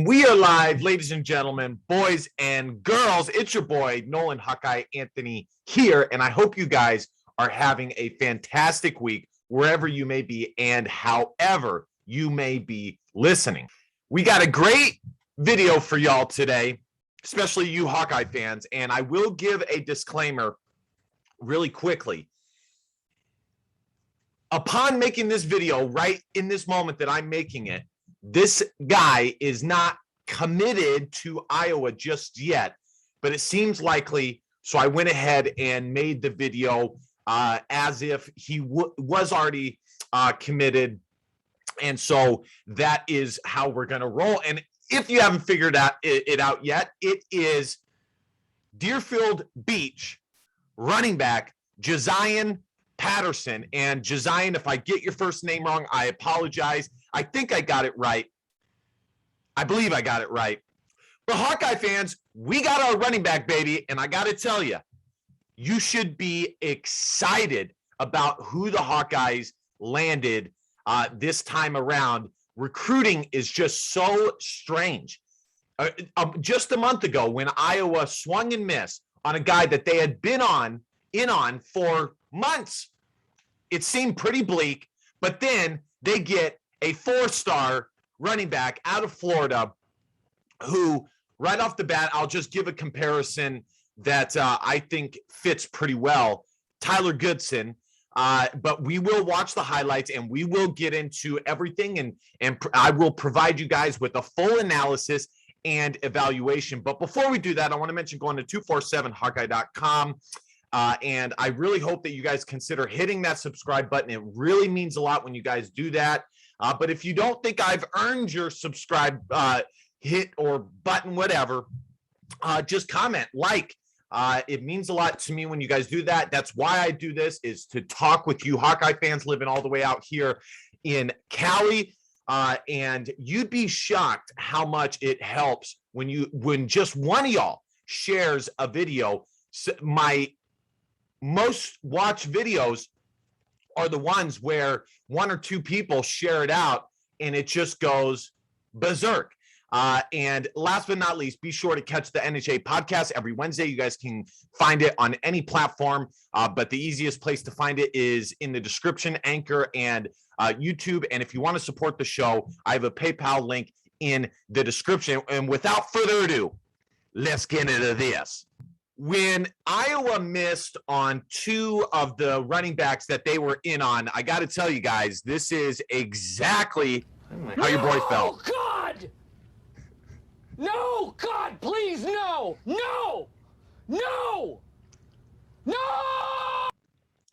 And we are live, ladies and gentlemen, boys and girls. It's your boy, Nolan Hawkeye Anthony here. And I hope you guys are having a fantastic week wherever you may be and however you may be listening. We got a great video for y'all today, especially you Hawkeye fans. And I will give a disclaimer really quickly. Upon making this video, right in this moment that I'm making it, this guy is not committed to Iowa just yet, but it seems likely. So I went ahead and made the video as if he was already committed. And so that is how we're going to roll. And if you haven't figured it out yet, it is Deerfield Beach running back Jaziun Patterson. And Jaziun, if I get your first name wrong, I apologize. I think I got it right. I believe I got it right. But Hawkeye fans, we got our running back, baby. And I got to tell you, you should be excited about who the Hawkeyes landed this time around. Recruiting is just so strange. Just a month ago, when Iowa swung and missed on a guy that they had been in on for months, it seemed pretty bleak. But then they get a 4-star running back out of Florida who, right off the bat, I'll just give a comparison that I think fits pretty well. Tyler Goodson. But we will watch the highlights and we will get into everything, and I will provide you guys with a full analysis and evaluation. But before we do that, I want to mention going to 247hawkeye.com. And I really hope that you guys consider hitting that subscribe button. It really means a lot when you guys do that. But if you don't think I've earned your subscribe hit or button, whatever, just comment, like. It means a lot to me when you guys do that. That's why I do this, is to talk with you Hawkeye fans living all the way out here in Cali. And you'd be shocked how much it helps when just one of y'all shares a video. My most watched videos are the ones where one or two people share it out and it just goes berserk. And last but not least, be sure to catch the NHA podcast every Wednesday. You guys can find it on any platform, but the easiest place to find it is in the description, Anchor, and YouTube. And if you want to support the show, I have a PayPal link in the description. And without further ado, let's get into this. When Iowa missed on two of the running backs that they were in on, I got to tell you guys, this is exactly how your boy felt. Oh, God! No, God, please, no, no, no, no!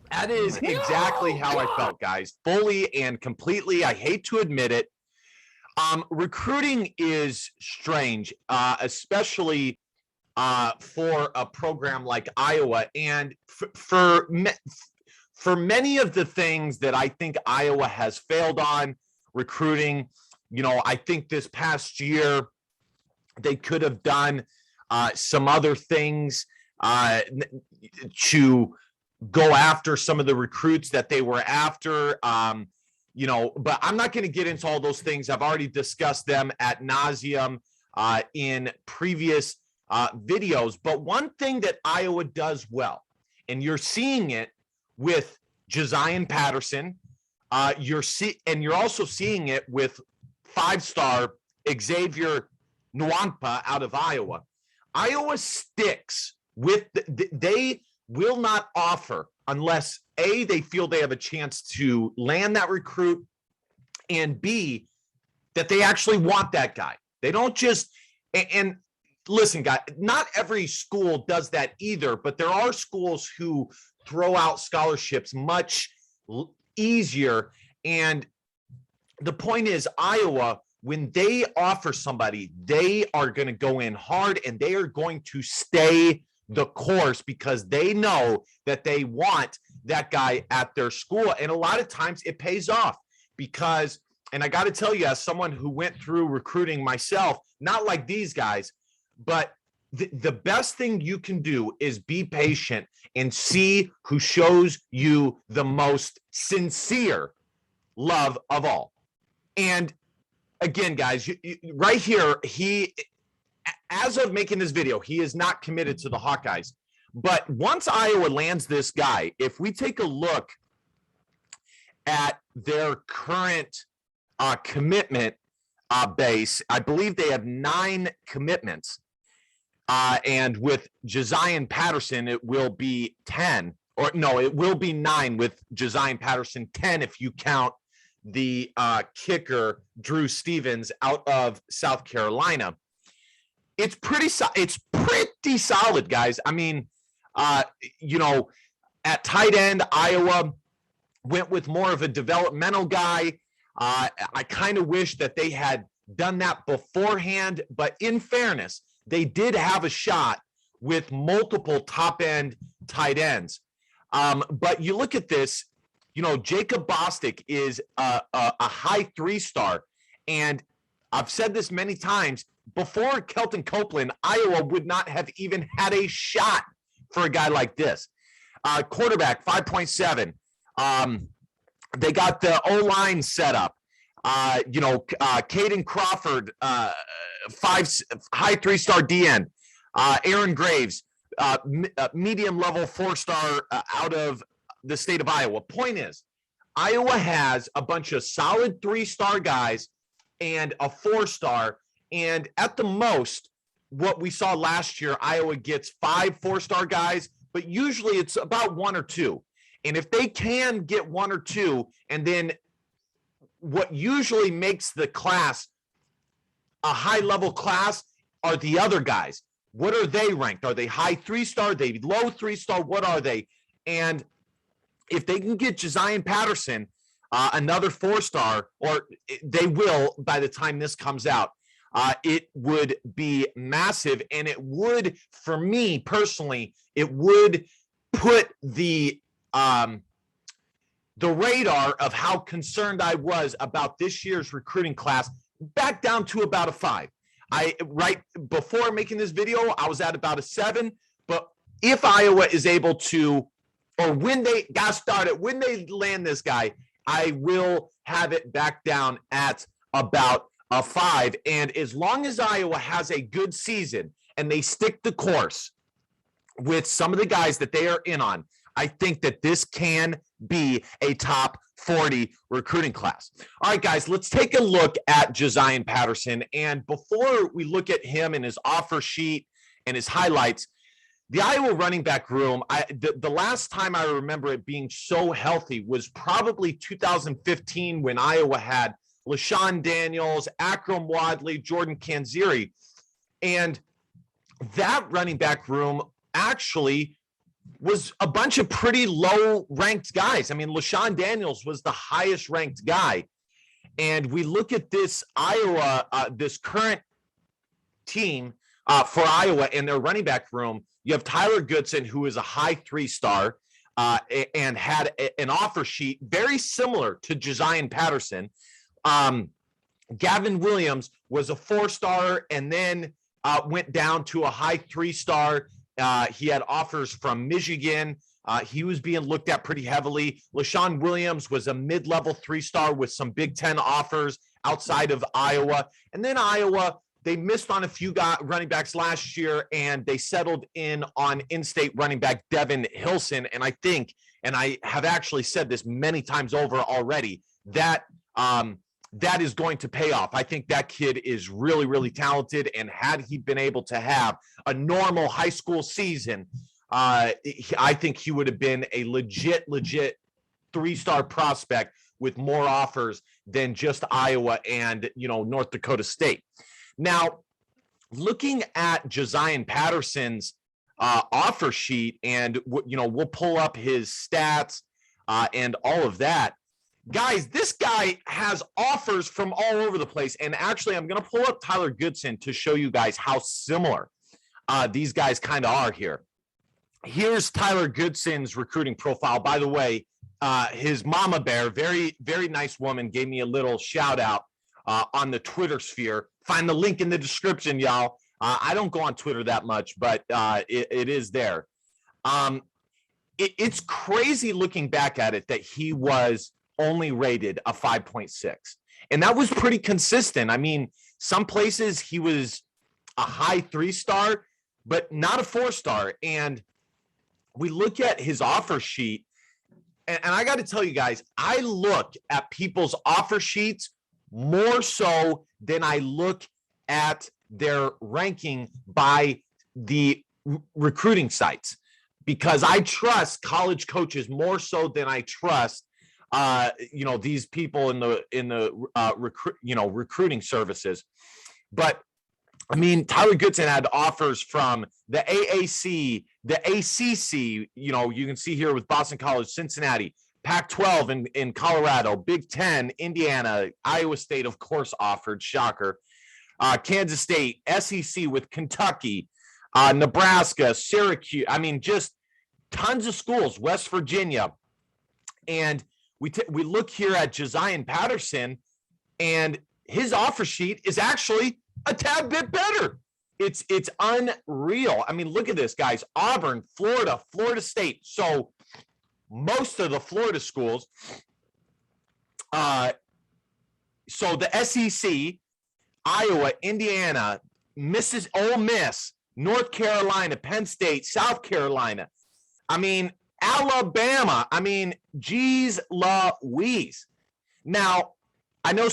That is exactly how I felt, guys. Fully and completely. I hate to admit it. Recruiting is strange, especially for a program like Iowa. And for many of the things that I think Iowa has failed on recruiting, I think this past year, they could have done some other things to go after some of the recruits that they were after, but I'm not going to get into all those things. I've already discussed them ad nauseum in previous videos. But one thing that Iowa does well, and you're seeing it with Jaziun Patterson, you're also seeing it with 5-star Xavier Nwampa out of Iowa. Iowa sticks with they will not offer unless A, they feel they have a chance to land that recruit, and B, that they actually want that guy. They don't just, and listen, guys, not every school does that either, but there are schools who throw out scholarships much easier. And the point is, Iowa, when they offer somebody, they are going to go in hard and they are going to stay the course because they know that they want that guy at their school. And a lot of times it pays off because, and I got to tell you, as someone who went through recruiting myself, not like these guys, but the best thing you can do is be patient and see who shows you the most sincere love of all. And again, guys, right here, as of making this video, he is not committed to the Hawkeyes. But once Iowa lands this guy, if we take a look at their current commitment base, I believe they have 9 commitments. And with Jaziun Patterson, it will be 10. Or no, it will be 9 with Jaziun Patterson, 10 if you count the kicker, Drew Stevens, out of South Carolina. It's pretty solid, guys. I mean, you know, at tight end, Iowa went with more of a developmental guy. I kind of wish that they had done that beforehand, but in fairness, they did have a shot with multiple top-end tight ends. But you look at this, you know, Jacob Bostic is a high 3-star, and I've said this many times, before Kelton Copeland, Iowa would not have even had a shot for a guy like this. Quarterback, 5.7. They got the O-line set up. You know, Caden Crawford, high 3-star DN. Aaron Graves, medium level 4-star out of the state of Iowa. Point is, Iowa has a bunch of solid 3-star guys and a 4-star. And at the most, what we saw last year, Iowa gets 5 4-star guys, but usually it's about 1 or 2. And if they can get 1 or 2, and then what usually makes the class a high-level class are the other guys. What are they ranked? Are they high 3-star? Are they low 3-star? What are they? And if they can get Jaziun Patterson, another 4-star, or they will by the time this comes out, it would be massive. And it would, for me personally, it would put the radar of how concerned I was about this year's recruiting class back down to about a 5. Right before making this video, I was at about a 7. But if Iowa is able to, or when they got started, when they land this guy, I will have it back down at about a 5. And as long as Iowa has a good season and they stick the course with some of the guys that they are in on, I think that this can be a top 40 recruiting class. All right, guys, let's take a look at Jaziun Patterson. And before we look at him and his offer sheet and his highlights, the Iowa running back room, the last time I remember it being so healthy was probably 2015 when Iowa had LaShawn Daniels, Akram Wadley, Jordan Kanziri. And that running back room actually was a bunch of pretty low-ranked guys. I mean, LaShawn Daniels was the highest-ranked guy. And we look at this Iowa, this current team for Iowa and their running back room. You have Tyler Goodson, who is a high 3-star and had an offer sheet very similar to Jaziun Patterson. Gavin Williams was a 4-star and then went down to a high 3-star. He had offers from Michigan. He was being looked at pretty heavily. LaShawn Williams was a mid-level 3-star with some Big Ten offers outside of Iowa. And then Iowa, they missed on a few running backs last year, and they settled in on in-state running back Devin Hilson. And I think, and I have actually said this many times over already, that that is going to pay off. I think that kid is really, really talented. And had he been able to have a normal high school season, I think he would have been a legit 3-star prospect with more offers than just Iowa and, you know, North Dakota State. Now, looking at Jaziun Patterson's offer sheet, and, you know, we'll pull up his stats and all of that. Guys, this guy has offers from all over the place. And actually, I'm going to pull up Tyler Goodson to show you guys how similar these guys kind of are here. Here's Tyler Goodson's recruiting profile. By the way, his mama bear, very, very nice woman, gave me a little shout out on the Twitter sphere. Find the link in the description, y'all. I don't go on Twitter that much, but it is there. It's crazy looking back at it that he was only rated a 5.6. And that was pretty consistent. I mean, some places he was a high 3-star, but not a 4-star. And we look at his offer sheet, and I got to tell you guys, I look at people's offer sheets more so than I look at their ranking by the recruiting sites, because I trust college coaches more so than I trust these people in the recruiting services. But I mean, Tyler Goodson had offers from the AAC, the ACC, you can see here with Boston College, Cincinnati, Pac-12 in Colorado, Big Ten, Indiana, Iowa State, of course, offered, shocker, Kansas State, SEC with Kentucky, Nebraska, Syracuse. I mean, just tons of schools, West Virginia. And we look here at Jaziun Patterson, and his offer sheet is actually a tad bit better. It's unreal. I mean, look at this, guys. Auburn, Florida, Florida State. So most of the Florida schools, so the SEC, Iowa, Indiana, Ole Miss, North Carolina, Penn State, South Carolina. I mean, Alabama. I mean, geez Louise. Now, I know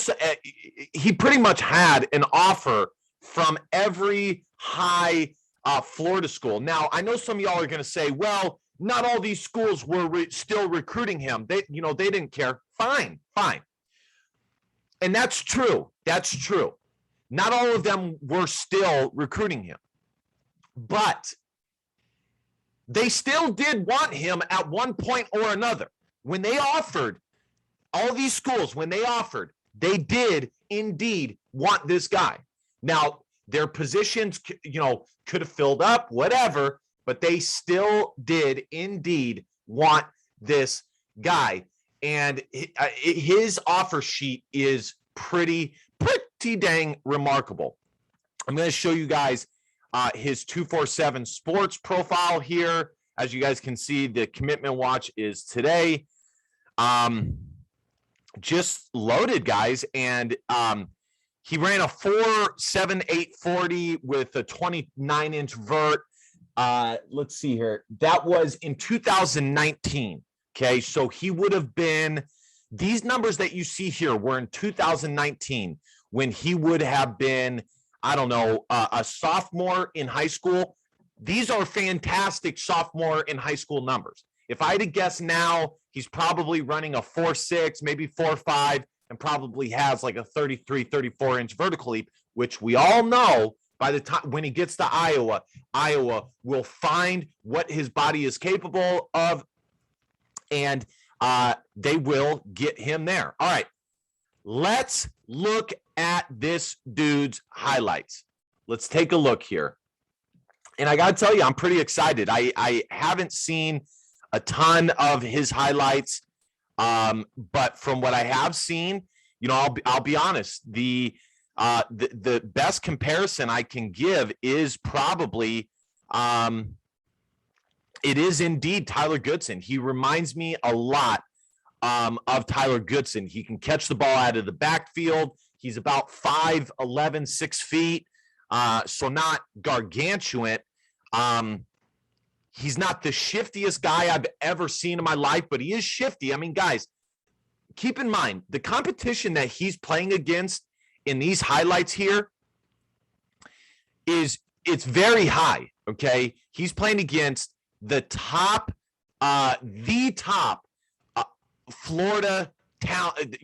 he pretty much had an offer from every high Florida school. Now, I know some of y'all are going to say, well, not all these schools were still recruiting him. They didn't care. Fine. And that's true. That's true. Not all of them were still recruiting him. But they still did want him at one point or another. When they offered, all these schools, when they offered, they did indeed want this guy. Now, their positions, could have filled up, whatever, but they still did indeed want this guy. And his offer sheet is pretty dang remarkable. I'm going to show you guys his 247 sports profile here. As you guys can see, the commitment watch is today. Just loaded, guys. And he ran a 4.7840 with a 29-inch vert. Let's see here. That was in 2019. Okay, so he would have been, these numbers that you see here were in 2019 when he would have been, I don't know, a sophomore in high school. These are fantastic sophomore in high school numbers. If I had to guess now, he's probably running a 4.6, maybe 4.5, and probably has like a 33, 34-inch vertical leap, which we all know by the time when he gets to Iowa will find what his body is capable of, and they will get him there. All right, let's look at this dude's highlights. Let's take a look here. And I got to tell you, I'm pretty excited. I haven't seen a ton of his highlights, but from what I have seen, I'll be honest. The best comparison I can give is probably, it is indeed Tyler Goodson. He reminds me a lot of Tyler Goodson. He can catch the ball out of the backfield. He's about 5'11", 6 feet, so not gargantuan. He's not the shiftiest guy I've ever seen in my life, but he is shifty. I mean, guys, keep in mind, the competition that he's playing against in these highlights here it's very high, okay? He's playing against the top Florida talent,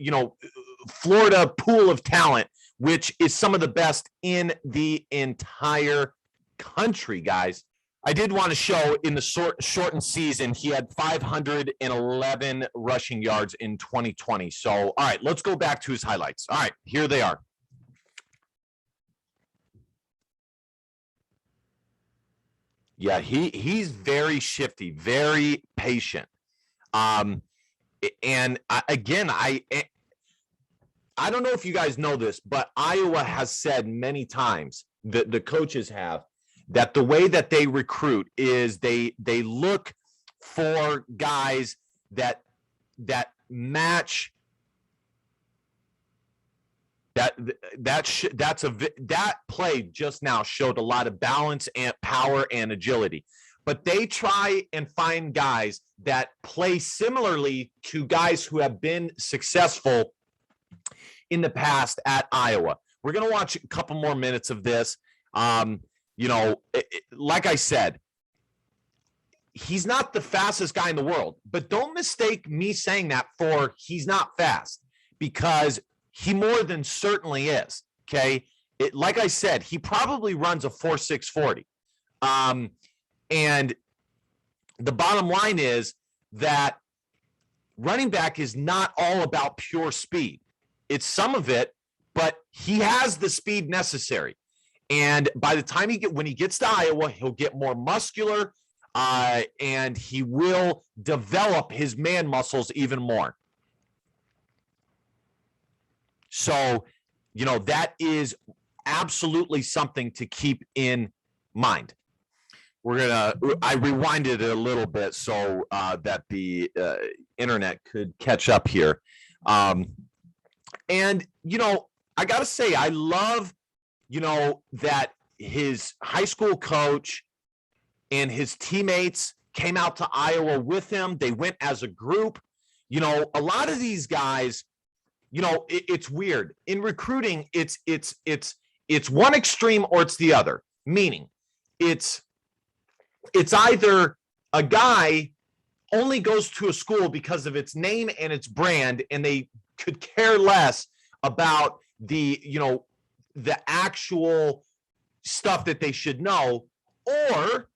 Florida pool of talent, which is some of the best in the entire country, guys. I did want to show in the shortened season, he had 511 rushing yards in 2020. So, all right, let's go back to his highlights. All right, here they are. Yeah, he's very shifty, very patient. And again, I don't know if you guys know this, but Iowa has said many times, the coaches have, that the way that they recruit is they look for guys that match That play just now showed a lot of balance and power and agility. But they try and find guys that play similarly to guys who have been successful in the past at Iowa. We're going to watch a couple more minutes of this. Like I said, he's not the fastest guy in the world, but don't mistake me saying that for he's not fast, because he more than certainly is. Okay. Like I said, he probably runs a 4.6 40. And the bottom line is that running back is not all about pure speed. It's some of it, but he has the speed necessary. And by the time when he gets to Iowa, he'll get more muscular, and he will develop his man muscles even more. So, that is absolutely something to keep in mind. I rewinded it a little bit so that the internet could catch up here. And, I got to say, I love, that his high school coach and his teammates came out to Iowa with him. They went as a group. A lot of these guys, it's weird. In recruiting, it's one extreme or it's the other. Meaning, it's either a guy only goes to a school because of its name and its brand, and they could care less about the actual stuff that they should know, or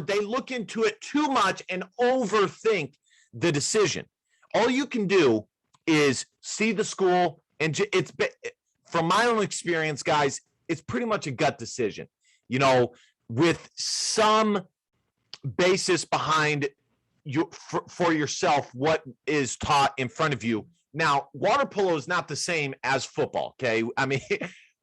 they look into it too much and overthink the decision. All you can do is see the school, and it's from my own experience, guys, it's pretty much a gut decision, with some basis behind you for yourself what is taught in front of you. Now, water polo is not the same as football, okay? I mean,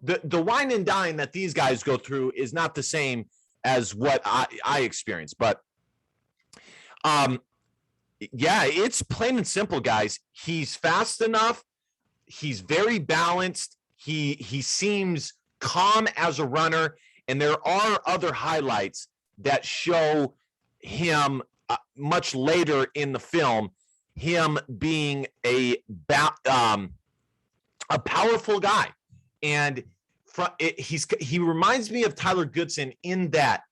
the wine and dine that these guys go through is not the same as what I experienced. But, yeah, it's plain and simple, guys. He's fast enough. He's very balanced. He seems calm as a runner. And there are other highlights that show him much later in the film, him being a powerful guy. And he reminds me of Tyler Goodson in that,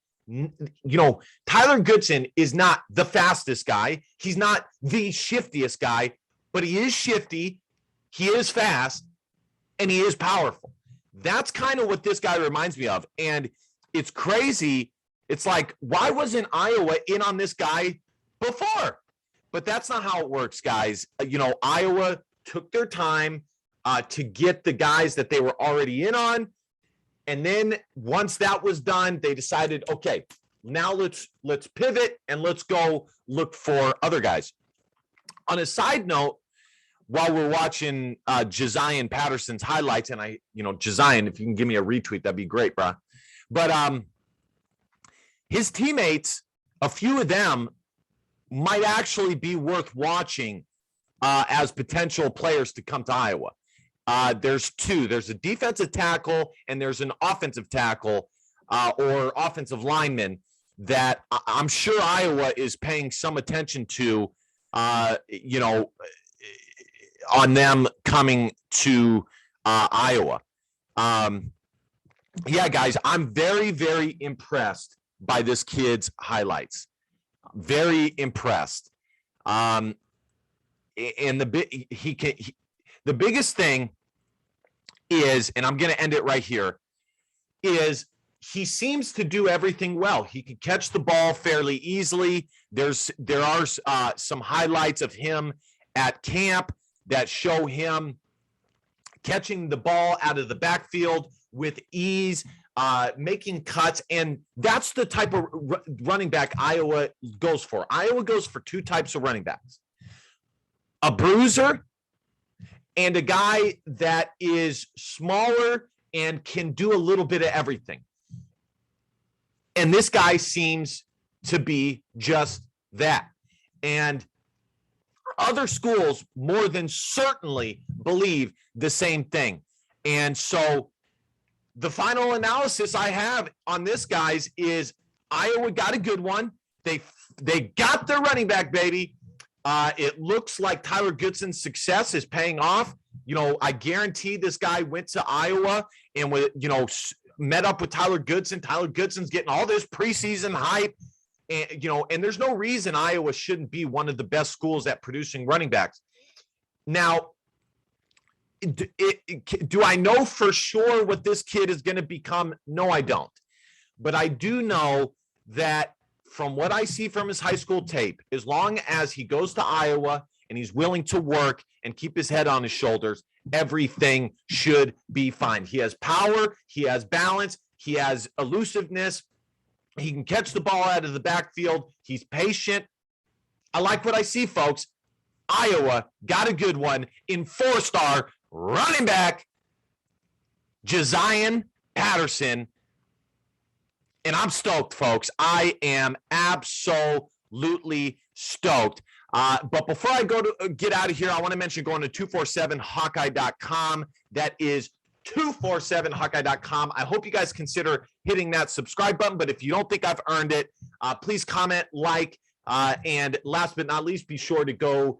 Tyler Goodson is not the fastest guy. He's not the shiftiest guy, but he is shifty. He is fast, and he is powerful. That's kind of what this guy reminds me of. And it's crazy. It's like, why wasn't Iowa in on this guy before? But that's not how it works, guys. Iowa took their time to get the guys that they were already in on. And then once that was done, they decided, okay, now let's pivot and let's go look for other guys. On a side note, while we're watching Jaziun Patterson's highlights, and Jaziun, if you can give me a retweet, that'd be great, bro. But his teammates, a few of them might actually be worth watching as potential players to come to Iowa. There's two. There's a defensive tackle and there's an offensive tackle or offensive lineman that I'm sure Iowa is paying some attention to, on them coming to Iowa. Yeah, guys, I'm very, very impressed by this kid's highlights. Very impressed. And the biggest thing is, and I'm going to end it right here, is he seems to do everything well. He can catch the ball fairly easily. There are some highlights of him at camp that show him catching the ball out of the backfield with ease, making cuts, and that's the type of running back Iowa goes for. Iowa goes for two types of running backs: a bruiser and a guy that is smaller and can do a little bit of everything. And this guy seems to be just that. And other schools more than certainly believe the same thing. And so the final analysis I have on this, guys, is Iowa got a good one. They got their running back, baby. It looks like Tyler Goodson's success is paying off. You know, I guarantee this guy went to Iowa and met up with Tyler Goodson. Tyler Goodson's getting all this preseason hype. And, and there's no reason Iowa shouldn't be one of the best schools at producing running backs. Now, do I know for sure what this kid is going to become? No, I don't. But I do know that from what I see from his high school tape, as long as he goes to Iowa and he's willing to work and keep his head on his shoulders, everything should be fine. He has power, he has balance, he has elusiveness. He can catch the ball out of the backfield. He's patient. I like what I see, folks. Iowa got a good one in 4-star running back Jaziun Patterson. And I'm stoked, folks. I am absolutely stoked. But before I go to get out of here, I want to mention going to 247hawkeye.com. That is 247hawkeye.com. I hope you guys consider hitting that subscribe button. But if you don't think I've earned it, please comment, like, and last but not least, be sure to go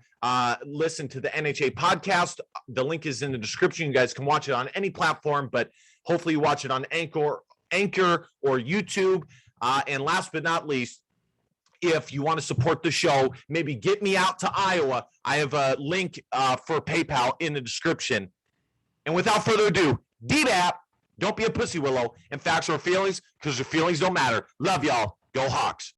listen to the NHA podcast. The link is in the description. You guys can watch it on any platform, but hopefully you watch it on Anchor or YouTube. And last but not least, if you want to support the show, maybe get me out to Iowa. I have a link for PayPal in the description. And without further ado, DBAP, don't be a pussy willow, and facts or feelings, because your feelings don't matter. Love y'all. Go Hawks.